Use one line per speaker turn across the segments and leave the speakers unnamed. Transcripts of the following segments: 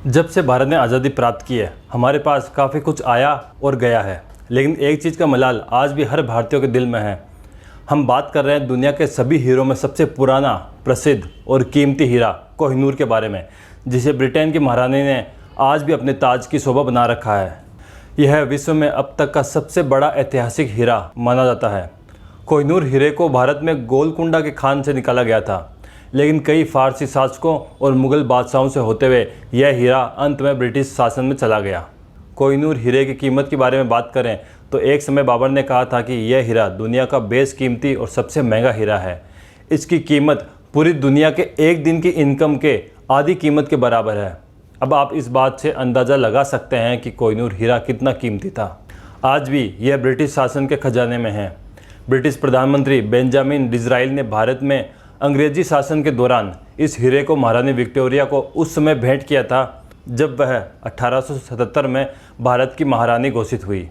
जब से भारत ने आज़ादी प्राप्त की है, हमारे पास काफ़ी कुछ आया और गया है, लेकिन एक चीज़ का मलाल आज भी हर भारतीय के दिल में है। हम बात कर रहे हैं दुनिया के सभी हीरों में सबसे पुराना, प्रसिद्ध और कीमती हीरा कोहिनूर के बारे में, जिसे ब्रिटेन की महारानी ने आज भी अपने ताज की शोभा बना रखा है। यह विश्व में अब तक का सबसे बड़ा ऐतिहासिक हीरा माना जाता है। कोहिनूर हीरे को भारत में गोलकुंडा के खान से निकाला गया था, लेकिन कई फारसी शासकों और मुग़ल बादशाहों से होते हुए यह हीरा अंत में ब्रिटिश शासन में चला गया। कोहिनूर हीरे की कीमत के बारे में बात करें तो एक समय बाबर ने कहा था कि यह हीरा दुनिया का बेशकीमती और सबसे महंगा हीरा है। इसकी कीमत पूरी दुनिया के एक दिन की इनकम के आधी कीमत के बराबर है। अब आप इस बात से अंदाज़ा लगा सकते हैं कि कोहिनूर हीरा कितना कीमती था। आज भी यह ब्रिटिश शासन के खजाने में है। ब्रिटिश प्रधानमंत्री बेंजामिन डिज़राइल ने भारत में अंग्रेजी शासन के दौरान इस हीरे को महारानी विक्टोरिया को उस समय भेंट किया था जब वह 1877 में भारत की महारानी घोषित हुई।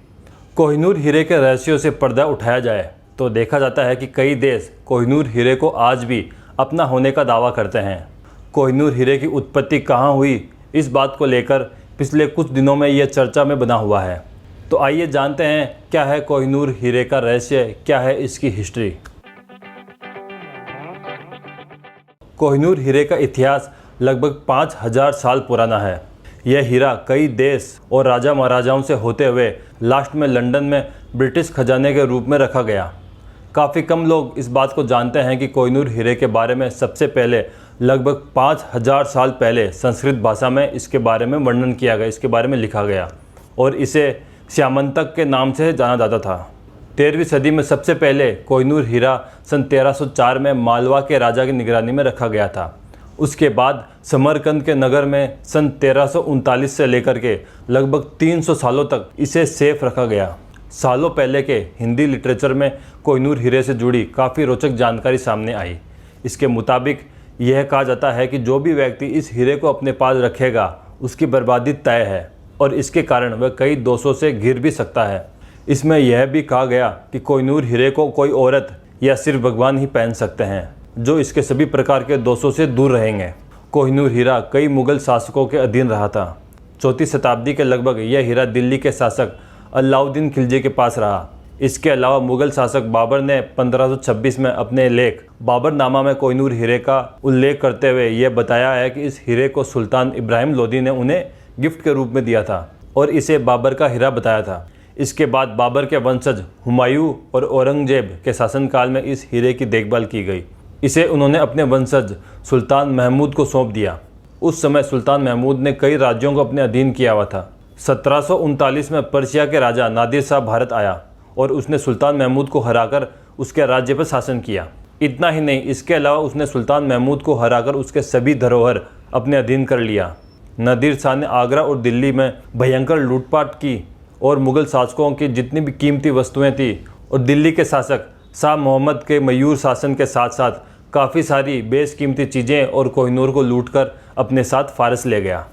कोहिनूर हीरे के रहस्यों से पर्दा उठाया जाए तो देखा जाता है कि कई देश कोहिनूर हीरे को आज भी अपना होने का दावा करते हैं। कोहिनूर हीरे की उत्पत्ति कहाँ हुई, इस बात को लेकर पिछले कुछ दिनों में यह चर्चा में बना हुआ है। तो आइए जानते हैं क्या है कोहिनूर हीरे का रहस्य, क्या है इसकी हिस्ट्री। कोहिनूर हीरे का इतिहास लगभग 5000 साल पुराना है। यह हीरा कई देश और राजा महाराजाओं से होते हुए लास्ट में लंदन में ब्रिटिश खजाने के रूप में रखा गया। काफ़ी कम लोग इस बात को जानते हैं कि कोहिनूर हीरे के बारे में सबसे पहले लगभग 5000 साल पहले संस्कृत भाषा में इसके बारे में वर्णन किया गया, इसके बारे में लिखा गया और इसे श्यामंतक के नाम से जाना जाता था। 13वीं सदी में सबसे पहले कोहिनूर हीरा सन 1304 में मालवा के राजा की निगरानी में रखा गया था। उसके बाद समरकंद के नगर में सन 1339 से लेकर के लगभग 300 सालों तक इसे सेफ रखा गया। सालों पहले के हिंदी लिटरेचर में कोहिनूर हीरे से जुड़ी काफ़ी रोचक जानकारी सामने आई। इसके मुताबिक यह कहा जाता है कि जो भी व्यक्ति इस हीरे को अपने पास रखेगा उसकी बर्बादी तय है और इसके कारण वह कई दोषों से घिर भी सकता है। इसमें यह भी कहा गया कि कोहिनूर हीरे को कोई औरत या सिर्फ भगवान ही पहन सकते हैं जो इसके सभी प्रकार के दोषों से दूर रहेंगे। कोहिनूर हीरा कई मुग़ल शासकों के अधीन रहा था। 4वीं शताब्दी के लगभग यह हीरा दिल्ली के शासक अलाउद्दीन खिलजी के पास रहा। इसके अलावा मुग़ल शासक बाबर ने 1526 में अपने लेख बाबरनामा में कोहिनूर हीरे का उल्लेख करते हुए यह बताया है कि इस हीरे को सुल्तान इब्राहिम लोदी ने उन्हें गिफ्ट के रूप में दिया था और इसे बाबर का हीरा बताया था। इसके बाद बाबर के वंशज हुमायूं और औरंगजेब के शासनकाल में इस हीरे की देखभाल की गई। इसे उन्होंने अपने वंशज सुल्तान महमूद को सौंप दिया। उस समय सुल्तान महमूद ने कई राज्यों को अपने अधीन किया हुआ था। 1739 में पर्शिया के राजा नादिर शाह भारत आया और उसने सुल्तान महमूद को हराकर उसके राज्य पर शासन किया। इतना ही नहीं, इसके अलावा उसने सुल्तान महमूद को हराकर उसके सभी धरोहर अपने अधीन कर लिया। नादिर शाह ने आगरा और दिल्ली में भयंकर लूटपाट की और मुग़ल शासकों की जितनी भी कीमती वस्तुएं थी और दिल्ली के शासक शाह मोहम्मद के मयूर शासन के साथ साथ काफ़ी सारी बेशकीमती चीज़ें और कोहिनूर को लूटकर अपने साथ फारस ले गया।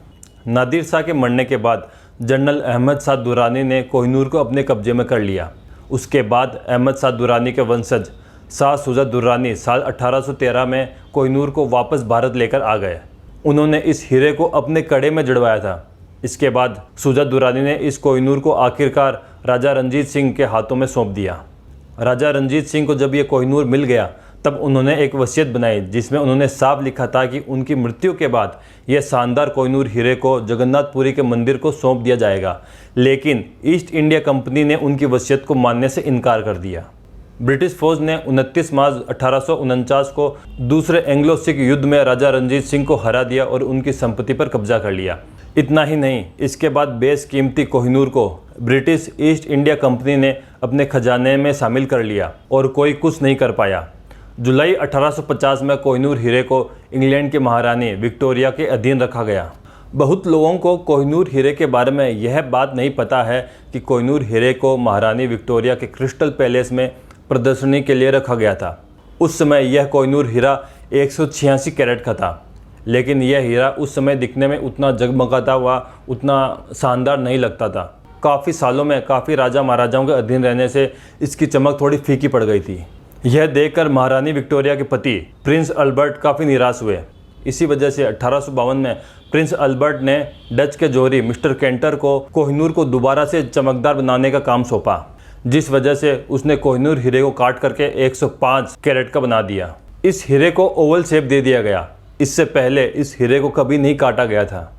नादिर शाह के मरने के बाद जनरल अहमद शाह दुरानी ने कोहिनूर को अपने कब्जे में कर लिया। उसके बाद अहमद शाह दुरानी के वंशज शाह शुजा दुर्रानी साल 1813 में कोहिनूर को वापस भारत लेकर आ गए। उन्होंने इस हीरे को अपने कड़े में जड़वाया था। इसके बाद शुजा दुर्रानी ने इस कोहिनूर को आखिरकार राजा रणजीत सिंह के हाथों में सौंप दिया। राजा रणजीत सिंह को जब ये कोहिनूर मिल गया तब उन्होंने एक वसीयत बनाई जिसमें उन्होंने साफ लिखा था कि उनकी मृत्यु के बाद यह शानदार कोहिनूर हीरे को जगन्नाथपुरी के मंदिर को सौंप दिया जाएगा, लेकिन ईस्ट इंडिया कंपनी ने उनकी वसीयत को मानने से इनकार कर दिया। ब्रिटिश फौज ने 29 मार्च 1849 को दूसरे एंग्लो सिख युद्ध में राजा रणजीत सिंह को हरा दिया और उनकी संपत्ति पर कब्जा कर लिया। इतना ही नहीं, इसके बाद बेशकीमती कोहिनूर को ब्रिटिश ईस्ट इंडिया कंपनी ने अपने खजाने में शामिल कर लिया और कोई कुछ नहीं कर पाया। जुलाई 1850 में कोहिनूर हीरे को इंग्लैंड की महारानी विक्टोरिया के अधीन रखा गया। बहुत लोगों को कोहिनूर हीरे के बारे में यह बात नहीं पता है कि कोहिनूर हीरे को महारानी विक्टोरिया के क्रिस्टल पैलेस में प्रदर्शनी के लिए रखा गया था। उस समय यह कोहिनूर हीरा 186 कैरेट का था, लेकिन यह हीरा उस समय दिखने में उतना जगमगाता हुआ, उतना शानदार नहीं लगता था। काफ़ी सालों में काफ़ी राजा महाराजाओं के अधीन रहने से इसकी चमक थोड़ी फीकी पड़ गई थी। यह देखकर महारानी विक्टोरिया के पति प्रिंस अल्बर्ट काफ़ी निराश हुए इसी वजह से 1852 में प्रिंस अल्बर्ट ने डच के जौहरी मिस्टर केंटर को कोहिनूर को दोबारा से चमकदार बनाने का काम सौंपा, जिस वजह से उसने कोहिनूर हीरे को काट करके 105 कैरेट का बना दिया। इस हीरे को ओवल शेप दे दिया गया। इससे पहले इस हीरे को कभी नहीं काटा गया था।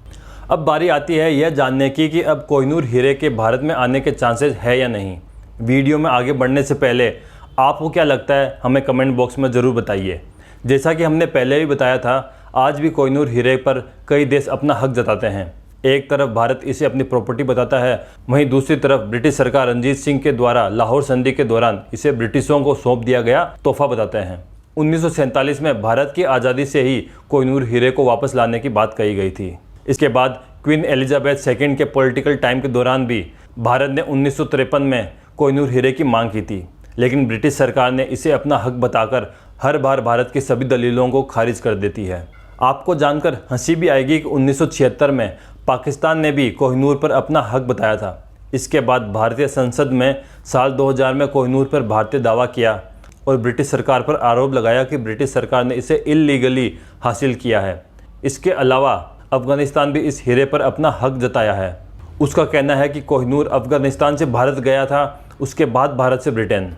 अब बारी आती है यह जानने की कि अब कोहिनूर हीरे के भारत में आने के चांसेस है या नहीं। वीडियो में आगे बढ़ने से पहले आपको क्या लगता है हमें कमेंट बॉक्स में ज़रूर बताइए। जैसा कि हमने पहले भी बताया था, आज भी कोहिनूर हीरे पर कई देश अपना हक जताते हैं। एक तरफ भारत इसे अपनी प्रॉपर्टी बताता है, वहीं दूसरी तरफ ब्रिटिश सरकार रणजीत सिंह के द्वारा लाहौर संधि के दौरान इसे ब्रिटिशों को सौंप दिया गया तोहफा बताते हैं। 1947 में भारत की आज़ादी से ही कोहिनूर हीरे को वापस लाने की बात कही गई थी। इसके बाद क्वीन एलिजाबेथ सेकंड के पॉलिटिकल टाइम के दौरान भी भारत ने 1953 में कोहिनूर हीरे की मांग की थी, लेकिन ब्रिटिश सरकार ने इसे अपना हक बताकर हर बार भारत की सभी दलीलों को खारिज कर देती है। आपको जानकर हंसी भी आएगी कि 1976 में पाकिस्तान ने भी कोहिनूर पर अपना हक बताया था। इसके बाद भारतीय संसद में साल 2000 में कोहिनूर पर भारतीय दावा किया और ब्रिटिश सरकार पर आरोप लगाया कि ब्रिटिश सरकार ने इसे इल्लीगली हासिल किया है। इसके अलावा अफगानिस्तान भी इस हीरे पर अपना हक जताया है। उसका कहना है कि कोहिनूर अफगानिस्तान से भारत गया था, उसके बाद भारत से ब्रिटेन।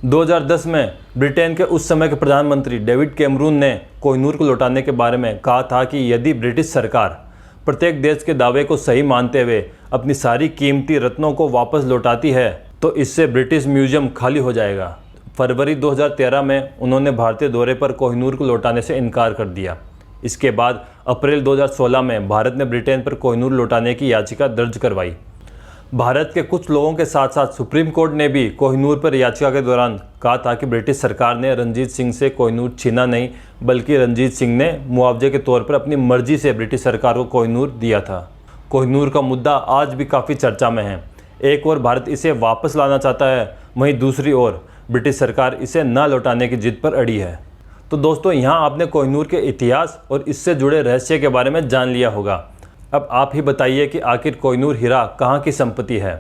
2010 में ब्रिटेन के उस समय के प्रधानमंत्री डेविड कैमरून ने कोहिनूर को लौटाने के बारे में कहा था कि यदि ब्रिटिश सरकार प्रत्येक देश के दावे को सही मानते हुए अपनी सारी कीमती रत्नों को वापस लौटाती है तो इससे ब्रिटिश म्यूजियम खाली हो जाएगा। फरवरी 2013 में उन्होंने भारतीय दौरे पर कोहिनूर को लौटाने से इनकार कर दिया। इसके बाद अप्रैल 2016 में भारत ने ब्रिटेन पर कोहिनूर लौटाने की याचिका दर्ज करवाई। भारत के कुछ लोगों के साथ साथ सुप्रीम कोर्ट ने भी कोहिनूर पर याचिका के दौरान कहा था कि ब्रिटिश सरकार ने रणजीत सिंह से कोहिनूर छीना नहीं, बल्कि रणजीत सिंह ने मुआवजे के तौर पर अपनी मर्जी से ब्रिटिश सरकार को कोहिनूर दिया था। कोहिनूर का मुद्दा आज भी काफ़ी चर्चा में है। एक ओर भारत इसे वापस लाना चाहता है, वहीं दूसरी ओर ब्रिटिश सरकार इसे न लौटाने की जिद पर अड़ी है। तो दोस्तों, यहाँ आपने कोहिनूर के इतिहास और इससे जुड़े रहस्य के बारे में जान लिया होगा। अब आप ही बताइए कि आखिर कोहिनूर हीरा कहाँ की संपत्ति है।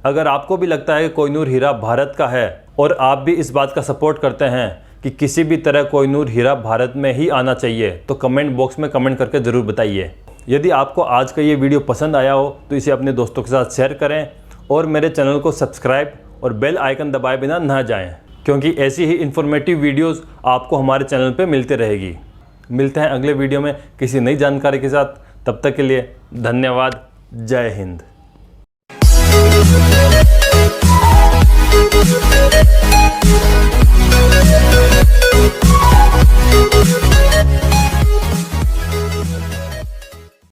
अगर आपको भी लगता है कि कोहिनूर हीरा भारत का है और आप भी इस बात का सपोर्ट करते हैं कि किसी भी तरह कोहिनूर हीरा भारत में ही आना चाहिए, तो कमेंट बॉक्स में कमेंट करके ज़रूर बताइए। यदि आपको आज का ये वीडियो पसंद आया हो तो इसे अपने दोस्तों के साथ शेयर करें और मेरे चैनल को सब्सक्राइब और बेल आइकन दबाए बिना ना जाएं, क्योंकि ऐसी ही इन्फॉर्मेटिव वीडियोस आपको हमारे चैनल पे मिलते रहेगी। मिलते हैं अगले वीडियो में किसी नई जानकारी के साथ। तब तक के लिए धन्यवाद। जय हिंद।